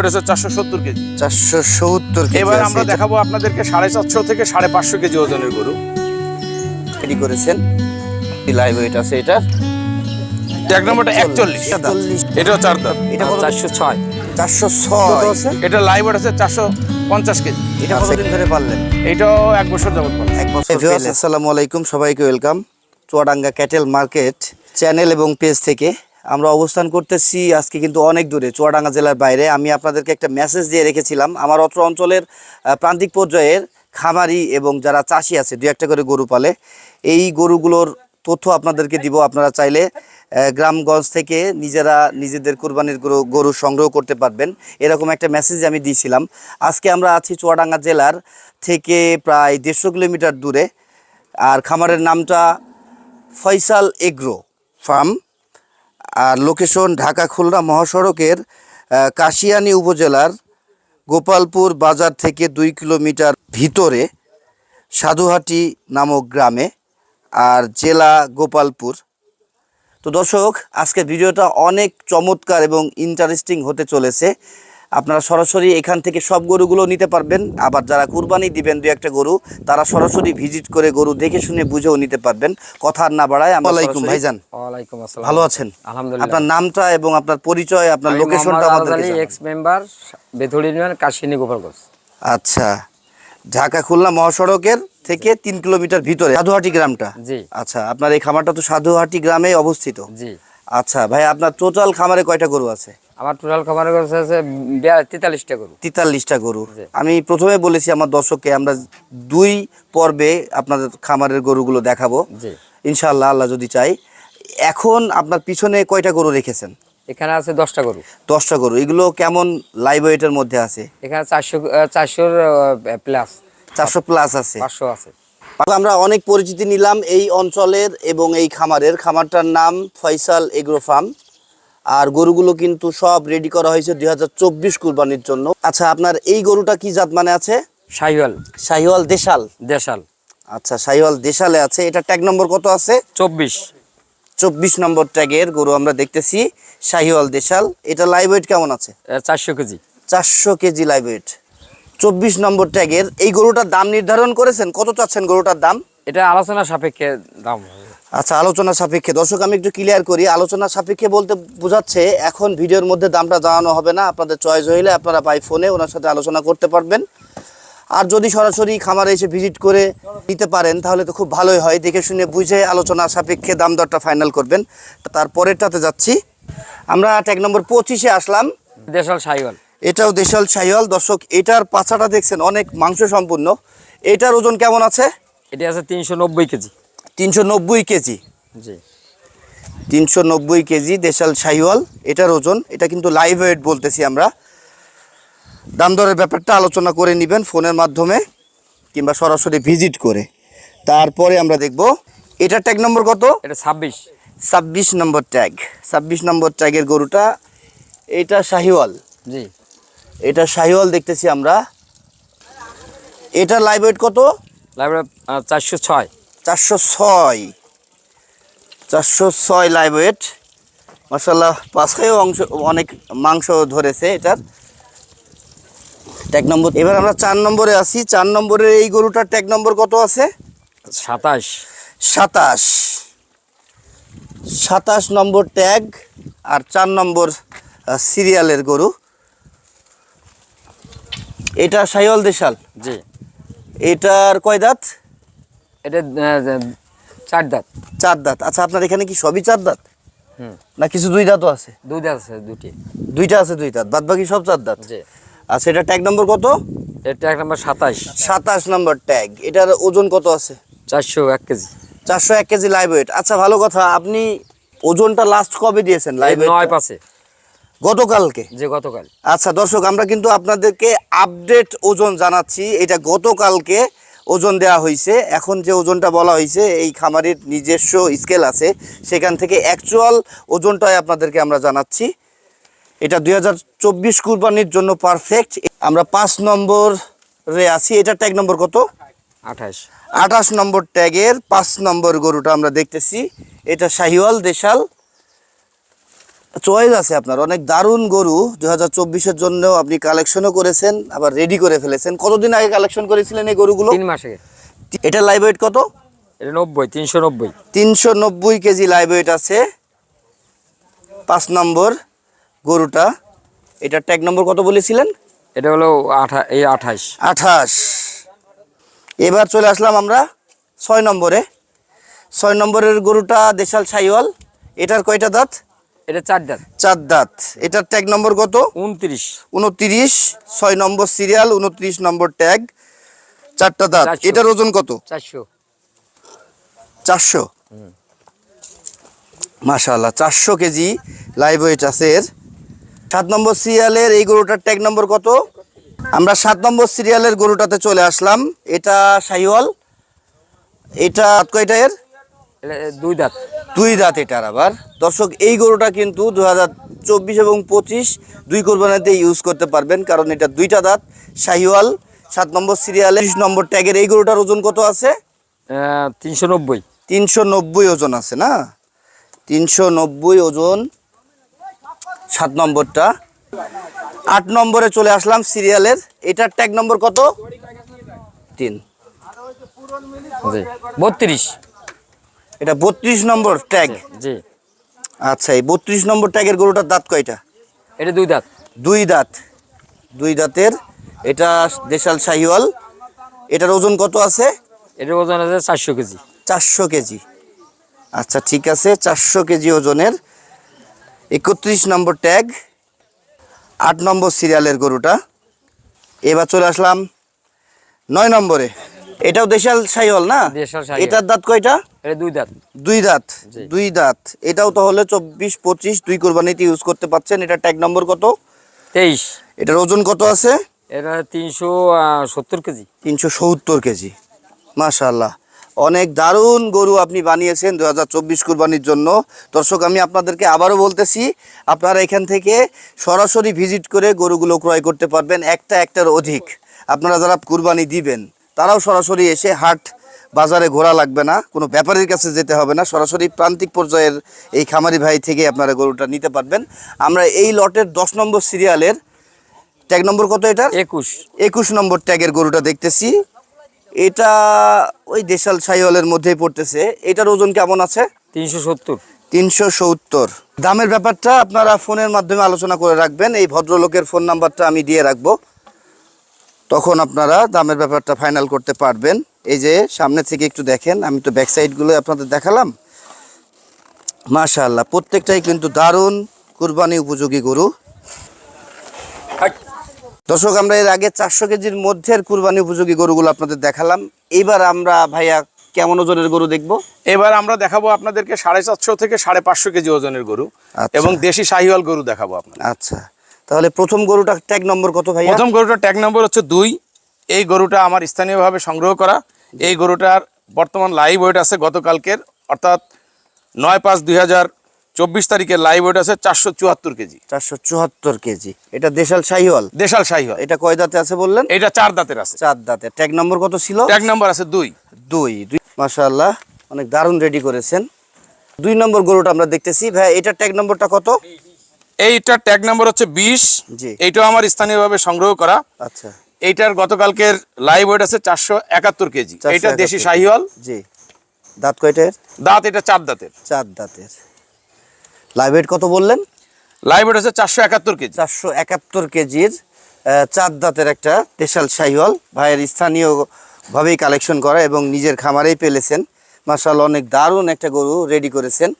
এটা হচ্ছে 470 KG. 470 KG. এবার আমরা দেখাবো আপনাদেরকে 450 থেকে 550 কেজি ওজনের গরু রেডি করেছেন। লাইভ ওয়েট আছে এটা। ট্যাগ নম্বরটা 41। এটা 4 দাঁত। এটা কত? 406। 406। এটা লাইভ ওয়েট আছে 450 কেজি। এটা কতদিন ধরে পারলেন? এটাও 1 বছর যাবত পালন। 1 বছর। ভিউয়ার্স আসসালামু আলাইকুম, সবাইকে welcome Chuadanga cattle market channel এবং পেজ থেকে। আমরা অবস্থান করতেছি আজকে কিন্তু অনেক দূরে, চুয়াডাঙ্গা জেলার বাইরে। আমি আপনাদেরকে একটা মেসেজ দিয়ে রেখেছিলাম, আমার অত্র অঞ্চলের প্রান্তিক পর্যায়ের খামারি এবং যারা চাষি আছে, 2-1টা করে গরু পালে, এই গরুগুলোর তথ্য আপনাদেরকে দিব। আপনারা চাইলে গ্রামগঞ্জ থেকে নিজেরা নিজেদের কুরবানির গরু সংগ্রহ করতে পারবেন, এরকম একটা মেসেজ আমি দিয়েছিলাম। আজকে আমরা আছি চুয়াডাঙ্গা জেলার থেকে প্রায় 150 কিলোমিটার দূরে, আর খামারের নামটা ফয়সাল এগ্রো ফার্ম, আর লোকেশন ঢাকা খুলনা মহাসড়কের কাশিয়ানী উপজেলার গোপালপুর বাজার থেকে 2 কিলোমিটার ভিতরে সাধুহাটি নামক গ্রামে, আর জেলা গোপালপুর। তো দর্শক, আজকের ভিডিওটা অনেক চমৎকার এবং ইন্টারেস্টিং হতে চলেছে। আপনারা সরাসরি এখান থেকে সব গরুগুলো নিতে পারবেন, আবার যারা কুরবানি দিবেন 2-1টা গরু, তারা সরাসরি ভিজিট করে গরু দেখে শুনে বুঝেও নিতে পারবেন। কথা আর না বাড়ায়, আসসালামু আলাইকুম ভাইজান। ওয়ালাইকুম আসসালাম। ভালো আছেন? আলহামদুলিল্লাহ। আপনার নামটা এবং আপনার পরিচয়, আপনার লোকেশনটা আমাদেরকে জানান। Ex member Bethuri union, Kashiani Gopalganj. আচ্ছা, ঢাকা খুলনা মহাসড়কের থেকে 3 কিলোমিটার ভিতরে সাধুহাটি গ্রামটা। জি। আচ্ছা, আপনার এই খামারটা তো সাধুহাটি গ্রামে অবস্থিত। জি। আচ্ছা ভাই, আপনার টোটাল খামারে কয়টা গরু আছে? আমার টোটাল খামারের কাছে আছে 43টা গরু। 43টা গরু। জি। আমি প্রথমে বলেছি আমার দর্শককে আমরা 2 পর্বে আপনাদের খামারের গরুগুলো দেখাবো জি ইনশাআল্লাহ, আল্লাহ যদি চাই। এখন আপনার পিছনে কয়টা গরু রেখেছেন? এখানে আছে 10টা গরু। 10টা গরু। এগুলো কেমন লাইভ ওয়েটের মধ্যে আছে? এখানে 400 প্লাস, 400 প্লাস আছে। 500 আছে। আমরা অনেক পরিচিতি নিলাম এই অঞ্চলের এবং এই খামারটার নাম ফয়সাল এগ্রো ফার্ম, আর গরুগুলো কিন্তু সব রেডি করা হয়েছে 2024 কুরবানির জন্য। আচ্ছা, আপনার এই গরুটা কি জাত মানে আছে? শাহিওয়াল। শাহিওয়াল দেশাল। দেশাল। আচ্ছা, শাহিওয়াল দেশালে আছে। এটা ট্যাগ নম্বর কত আছে? 24 নম্বর ট্যাগের গরু আমরা দেখতেছি, শাহিওয়াল দেশাল। এটা লাইভ ওয়েট কেমন আছে? 400 কেজি। 400 KG live weight. 24 নম্বর ট্যাগের এই গরুটার দাম নির্ধারণ করেছেন? কত চাচ্ছেন গরুটার দাম? এটা আলোচনা সাপেক্ষে দাম। আচ্ছা, আলোচনা সাপেক্ষে। দর্শক, আমি একটু ক্লিয়ার করি, আলোচনা সাপেক্ষে বলতে বোঝাচ্ছে এখন ভিডিওর মধ্যে দামটা জানানো হবে না। আপনাদের চয়েস হইলে আপনারা বাই ফোনে ওনার সাথে আলোচনা করতে পারবেন, আর যদি সরাসরি খামারে এসে ভিজিট করে নিতে পারেন তাহলে তো খুব ভালোই হয়। দেখে শুনে বুঝে আলোচনা সাপেক্ষে দাম দরটা ফাইনাল করবেন। তারপরেরটাতে যাচ্ছি আমরা, ট্যাগ নম্বর 25-এ আসলাম। দেশাল শাহিওয়াল। এটাও দেশাল শাহিওয়াল। দর্শক, এটার পাছাটা দেখছেন অনেক মাংস সম্পূর্ণ। এটার ওজন কেমন আছে? এটা আছে 390 কেজি। 390 কেজি। জি। 390 কেজি দেশাল শাহিওয়াল এটার ওজন। এটা কিন্তু লাইভ ওয়েট বলতেছি আমরা। দাম দরের ব্যাপারটা আলোচনা করে নেবেন ফোনের মাধ্যমে কিংবা সরাসরি ভিজিট করে। তারপরে আমরা দেখব এটার ট্যাগ নম্বর কত? এটা 26 নম্বর ট্যাগ। 26 নম্বর ট্যাগের গরুটা। এটা শাহিওয়াল। জি। এটা শাহিওয়াল দেখতেছি আমরা। এটা লাইভ ওয়েট কত? লাইভ 406। 406 live weight. মাশাআল্লাহ, পাঁচখায়ও অনেক মাংস ধরেছে এটার। ট্যাগ নম্বর। এবার আমরা 4 নম্বরে আসি। 4 নম্বরের এই গরুটার ট্যাগ নম্বর কত আছে? 27 নম্বর ট্যাগ আর 4 নম্বর সিরিয়ালের গরু। এটা শাহিওয়াল দেশাল। জি। এটার কয় দাঁত? এটা 4 দাঁত। 4 দাঁত। আচ্ছা, আপনার এখানে কি সবই 4 দাঁত হুম। না কিছু 2 দাঁতও আছে? 2 দাঁত আছে, 2টি। 2টা আছে 2 দাঁত, বাদ বাকি সব 4 দাঁত। জি। আচ্ছা, এটা ট্যাগ নম্বর কত? এটা এক নম্বর 27। 27 নম্বর ট্যাগ। এটার ওজন কত আছে? 401 কেজি। 401 KG live weight. আচ্ছা, ভালো কথা। আপনি ওজনটা লাস্ট কবে দিয়েছেন লাইভ ওয়েট? 9 পাশে। গতকালকে? যে গতকাল। আচ্ছা দর্শক, আমরা কিন্তু আপনাদেরকে আপডেট ওজন জানাচ্ছি। এটা গতকালকে ওজন দেওয়া হয়েছে। এখন যে ওজনটা বলা হয়েছে, এই খামারের নিজস্ব স্কেল আছে, সেখান থেকে অ্যাকচুয়াল ওজনটাই আপনাদেরকে আমরা জানাচ্ছি। এটা 2024 কুরবানির জন্য পারফেক্ট। আমরা 5 নম্বরে আছি। এটা ট্যাগ নম্বর কত? 28 নম্বর ট্যাগের 5 নম্বর গরুটা আমরা দেখতেছি। এটা শাহিওয়াল দেশাল। চয়েস আছে আপনার, অনেক দারুণ গরু 2024-এর জন্য আপনি কালেকশনও করেছেন, আবার রেডি করে ফেলেছেন। কতদিন আগে কালেকশন করেছিলেন এই গরুগুলো? 3 মাস আগে। এটা লাইভ ওয়েট কত? এটা 90, 390। 390 কেজি লাইভ ওয়েট আছে। 5 নম্বর গরুটা, এটা ট্যাগ নম্বর কত বলেছিলেন? এটা হলো 28। 28। এবার চলে আসলাম আমরা 6 নম্বরে। 6 নম্বরের গরুটা দেশাল সাইওয়াল। এটার কয়টা দাঁত? এটা 4 দাঁত। 4 দাঁত। এটার ট্যাগ নম্বর কত? 29। 29। 6 নম্বর সিরিয়াল, 29 নম্বর ট্যাগ, 4টা দাঁত। 400। এটার ওজন কত? 400। 400। মাশাআল্লাহ, 400 কেজি লাইভ ওয়েট আছে এর। 7 নম্বর সিরিয়ালের এই গরুটার ট্যাগ নম্বর কত? আমরা 7 নম্বর সিরিয়ালের গরুটাতে চলে আসলাম। এটা শাহিওয়াল। এটা কয়টা এর? এটা 2 দাঁত। 2 দাঁত এটার। আবার দর্শক, এই গরুটা কিন্তু 2024 এবং 25 দুই কোরবানিতে ইউজ করতে পারবেন, কারণ এটা 2টা দাঁত, শাহিওয়াল, 7 নম্বর সিরিয়ালের 30 নম্বর ট্যাগের। এই গরুটার ওজন কত আছে? 390। 390 ওজন আছে না? 390 ওজন 7 নম্বরটা। 8 নম্বরে চলে আসলাম সিরিয়ালের। এটার ট্যাগ নম্বর কত? 3। জি, 32। এটা 32 নম্বর ট্যাগ। জি। আচ্ছা, এই 32 নম্বর ট্যাগের গরুটার দাঁত কয়টা? এটা 2 দাঁত। 2 দাঁত। 2 দাঁতের। এটা দেশাল শাহিওয়াল। এটার ওজন কত আছে? এটার ওজন আছে 400 কেজি। 400 কেজি। আচ্ছা, ঠিক আছে, 400 কেজি ওজনের 31 নম্বর ট্যাগ, 8 নম্বর সিরিয়ালের গরুটা। এবার চলে আসলাম 9 নম্বরে। এটাও দেশাল শাহিওয়াল না? দেশাল শাহিওয়াল। এটার দাঁত কয়টা? এটা 2 দাঁত। 2 দাঁত। জি। 2 দাঁত। এটাও তাহলে 24-25 দুই কোরবানিতে ইউজ করতে পারছেন। এটা ট্যাগ নম্বর কত? 23। এটার ওজন কত আছে? এটা 370 কেজি। 370 কেজি। মাশাআল্লাহ, অনেক দারুণ গরু আপনি বানিয়েছেন 2024 কুরবানির জন্য। দর্শক, আমি আপনাদেরকে আবারও বলতেছি, আপনারা এখান থেকে সরাসরি ভিজিট করে গরুগুলো ক্রয় করতে পারবেন। একটার অধিক। আপনারা যারা কুরবানি দিবেন তারাও সরাসরি এসে হাট বাজারে ঘোরা লাগবে না, কোনো ব্যাপারীর কাছে যেতে হবে না, সরাসরি প্রান্তিক পর্যায়ের এই খামারি ভাই থেকে আপনারা গরুটা নিতে পারবেন। আমরা এই লটের 10 নম্বর সিরিয়ালের ট্যাগ নম্বর কত এটার? 21 নম্বর ট্যাগের গরুটা দেখতেছি। এটা ওই দেশাল শাহিওয়ালের মধ্যেই পড়তেছে। এটার ওজন কেমন আছে? 370। 370। দামের ব্যাপারটা আপনারা ফোনের মাধ্যমে আলোচনা করে রাখবেন। এই ভদ্রলোকের ফোন নাম্বারটা আমি দিয়ে রাখবো, তখন আপনারা দামের ব্যাপারটা ফাইনাল করতে পারবেন। এই যে সামনে থেকে একটু দেখেন, আমি তো ব্যাক সাইডগুলো আপনাদের দেখালাম। মাশাআল্লাহ, প্রত্যেকটাই কিন্তু দারুণ কুরবানি উপযোগী গরু। দর্শক, আমরা এর আগে 400 কেজির মধ্যের কুরবানি উপযোগী গরুগুলো আপনাদের দেখালাম। এইবার আমরা ভাইয়া কেমন ওজনের গরু দেখবো? এবার আমরা দেখাবো আপনাদেরকে 450 থেকে 550 কেজি ওজনের গরু। আচ্ছা। এবং দেশি শাহিওয়াল গরু দেখাবো আপনাদের। আচ্ছা, তাহলে প্রথম গরুটা ট্যাগ নম্বর কত ভাইয়া? প্রথম গরুটার ট্যাগ নম্বর হচ্ছে 2। এই গরুটা আমার স্থানীয়ভাবে সংগ্রহ করা। এই গরুটার বর্তমান লাইভ ওয়েট আছে গতকালকের, অর্থাৎ 9/5/2024 তারিখের লাইভ ওয়েট আছে 474 কেজি। 474 কেজি। এটা দেশাল শাহিওয়াল। দেশাল শাহিওয়াল। এটা কয় দাঁতে আছে বললেন? এটা 4 দাঁতের আছে। 4 দাঁতে। ট্যাগ নম্বর কত ছিল? ট্যাগ নম্বর আছে 2। 2। মাশাআল্লাহ, অনেক দারুণ রেডি করেছেন। 2 নম্বর গরুটা আমরা দেখতেছি ভাই, এটা ট্যাগ নম্বরটা কত? এইটার ট্যাগ নম্বর হচ্ছে 20। জি। এইটাও আমার স্থানীয়ভাবে সংগ্রহ করা। আচ্ছা। এইটার গতকালকের লাইভ ওয়েট আছে 471 কেজি। এটা দেশি শাহিওয়াল। জি। দাঁত কয়টা এর? দাঁত এটা 4 দাঁতের। 4 দাঁতের। লাইভ ওয়েট কত বললেন? লাইভ ওয়েট আছে 471 কেজি। 471 কেজির 4 দাঁতের একটা দেশাল শাহিওয়াল ভাইয়ের স্থানীয়ভাবেই কালেকশন করা এবং নিজের খামারেই পেলেছেন। মাশাআল্লাহ, অনেক দারুণ একটা গরু রেডি করেছেন।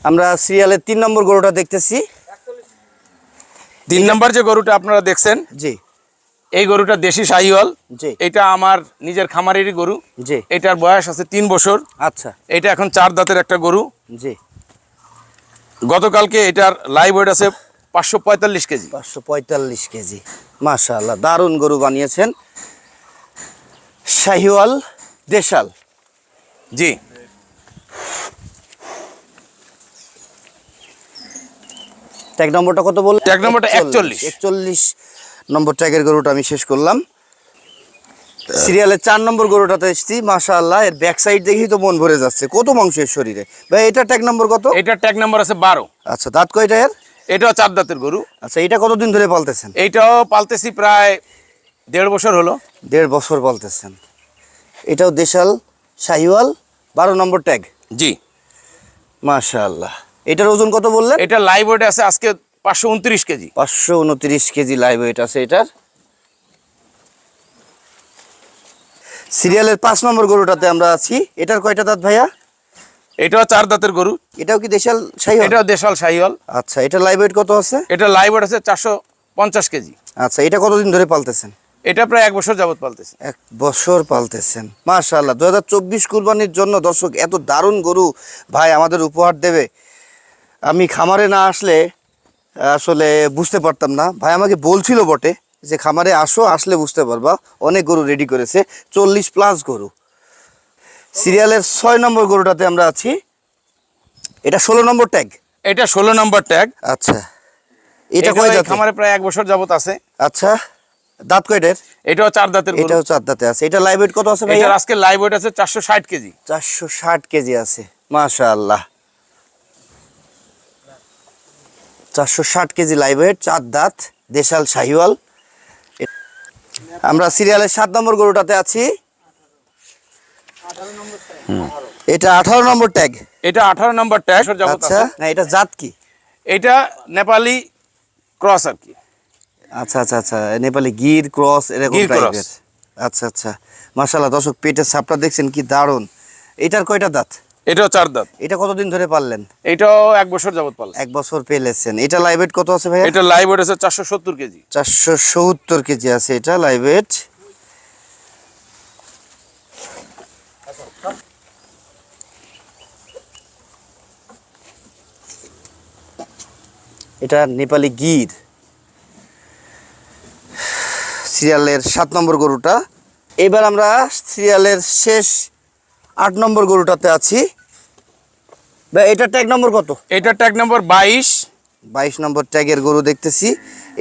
আমরা সিরিয়ালের 3 নম্বর গরুটা দেখতেছি। 3 নম্বর যে গরুটা আপনারা দেখছেন, জি এই গরুটা দেশি শাহিওয়াল। জি। এটা আমার নিজের খামারেরই গরু। জি। এটার বয়স আছে 3 বছর। আচ্ছা। এটা এখন 4 দাঁতের একটা গরু। জি। গতকালকে এটার লাইভ ওয়েট আছে 545 কেজি। 545 কেজি। মাশাআল্লাহ, দারুণ গরু বানিয়েছেন। শাহিওয়াল দেশাল। জি। ট্যাগ নম্বরটা কত বললেন? ট্যাগ নম্বরটা 41। 41 নম্বর ট্যাগের গরুটা আমি শেষ করলাম। সিরিয়ালের 4 নম্বর গরুটাতে এসেছি, মাশাআল্লাহ। এর ব্যাক সাইড দেখেই তো মন ভরে যাচ্ছে। কত মাংস এর শরীরে ভাই? এটা ট্যাগ নম্বর কত? এটা ট্যাগ নাম্বার আছে 12। আচ্ছা, দাঁত কয়টা এর? এটাও 4 দাঁতের গরু। আচ্ছা, এটা কতদিন ধরে পালতেছেন? এইটাও পালতেছি প্রায় 1.5 বছর হলো। 1.5 বছর পালতেছেন। এটাও দেশাল শাহিওয়াল, 12 নম্বর ট্যাগ। জি। মাশাআল্লাহ। এটার ওজন কত বললেন? এটা লাইভ ওয়েট আছে আজকে 529 কেজি। 529 কেজি লাইভ ওয়েট আছে এটার। সিরিয়ালের 5 নম্বর গরুটাতে আমরা আছি। এটার কয়টা দাঁত ভাইয়া? এটাও 4 দাঁতের গরু। এটাও কি দেশাল শাহিওয়াল? এটাও দেশাল শাহিওয়াল। আচ্ছা, এটা লাইভ ওয়েট কত আছে? এটা লাইভ ওয়েট আছে 450 কেজি। আচ্ছা, এটা কতদিন ধরে পালতেছেন? এটা প্রায় 1 বছর যাবত পালতেছি। 1 বছর পালতেছেন, মাশাআল্লাহ। 2024 কুরবানির জন্য দর্শক এত দারুণ গরু ভাই আমাদের উপহার দেবে, আমি খামারে না আসলে আসলে বুঝতে পারতাম না। ভাই আমাকে বলছিল বটে যে খামারে আসলে বুঝতে পারবা, অনেক গরু রেডি করেছে, 40+ গরু। সিরিয়ালের 6 নম্বর গরুটাতে আমরা আছি। এটা 16 নম্বর ট্যাগ। এটা 16 নম্বর ট্যাগ। আচ্ছা, এটা কয় দাঁত? খামারে প্রায় 1 বছর যাবত আছে। আচ্ছা, দাঁত কয়টার? এটাও 4 দাঁতের গরু। এটাও 4 দাঁতে আছে। এটা লাইভ ওয়েট কত আছে ভাই? এটার আজকে লাইভ ওয়েট আছে 460 কেজি। 460 কেজি আছে, মাশাআল্লাহ। 460 কেজি লাইভ ওয়েট, 4 দাঁত, দেশাল শাহিওয়াল। আমরা সিরিয়ালের 7 নম্বর গরুটাতে আছি। এটা 18 নম্বর ট্যাগ। এটা 18 নম্বর ট্যাগ যাবত আচ্ছা, আছে। না এটা জাত কি? এটা নেপালি ক্রস আর কি। আচ্ছা আচ্ছা আচ্ছা, নেপালি গির ক্রস এরকম গির ক্রস। টাইপের। আচ্ছা আচ্ছা, মাশাআল্লাহ। দর্শক পেটের ছাপটা দেখছেন কি দারুণ। এটার কয়টা দাঁত? এটাও 4 দাঁত। এটা কতদিন ধরে পাললেন? এটাও 1 বছর যাবত পালছে। 1 বছর পেলেছেন। এটা লাইভ ওয়েট কত আছে ভাই? এটা লাইভ ওয়েট আছে 470 কেজি। 470 কেজি আছে এটা লাইভ ওয়েট। এটা নেপালি গির। সিরিয়ালের 7 নম্বর গরুটা। এবার আমরা সিরিয়ালের শেষ 8 নম্বর গরুটাতে আছি। ভাই এটা ট্যাগ নম্বর কত? এটা ট্যাগ নম্বর 22। 22 নম্বর ট্যাগের গরু দেখতেছি।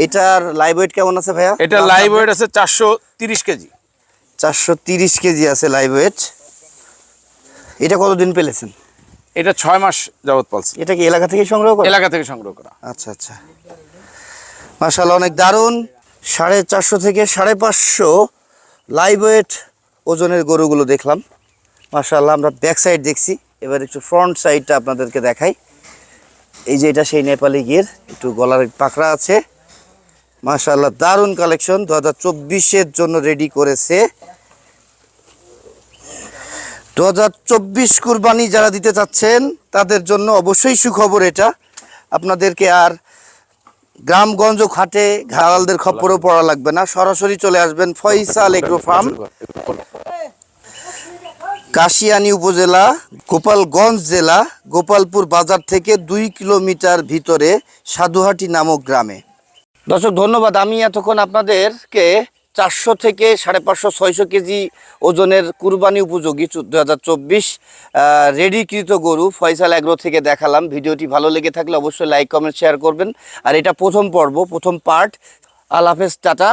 এটার লাইভ ওয়েট কেমন আছে ভাইয়া? এটা লাইভ ওয়েট আছে 430 কেজি। 430 কেজি আছে লাইভ ওয়েট। এটা কতদিন পেলেছেন? এটা 6 মাস যাবত পালছে। এটা কি এলাকা থেকে সংগ্রহ করা? এলাকা থেকে সংগ্রহ করা। আচ্ছা আচ্ছা, মাশাআল্লাহ, অনেক দারুণ। 450 থেকে 550 লাইভ ওয়েট ওজনের গরুগুলো দেখলাম, মাশাআল্লাহ। আমরা ব্যাক সাইড দেখছি, এবার একটু ফ্রন্ট সাইডটা আপনাদেরকে দেখাই। এই যে এটা সেই নেপালি গির, একটু গলার পাকড়া আছে, মাশাআল্লাহ। দারুণ কালেকশন 2024-এর জন্য রেডি করেছে। 2024 কুরবানি যারা দিতে চাচ্ছেন তাদের জন্য অবশ্যই সুখবর এটা। আপনাদেরকে আর গ্রামগঞ্জ ঘাটে ঘাড়ালদের খপ্পরেও পড়া লাগবে না, সরাসরি চলে আসবেন ফয়সাল এগ্রো ফার্ম, কাশিয়ানী উপজেলা, গোপালগঞ্জ জেলা, গোপালপুর বাজার থেকে 2 কিলোমিটার ভিতরে সাধুহাটি নামক গ্রামে। দর্শক ধন্যবাদ। আমি এতক্ষণ আপনাদেরকে 400 থেকে 550-600 কেজি ওজনের কুরবানি উপযোগী 2024 রেডিকৃত গরু ফয়সাল এগ্রো থেকে দেখালাম। ভিডিওটি ভালো লেগে থাকলে অবশ্যই লাইক কমেন্ট শেয়ার করবেন। আর এটা প্রথম পর্ব, প্রথম পার্ট। আল্লাহ হাফেজ, টাটা।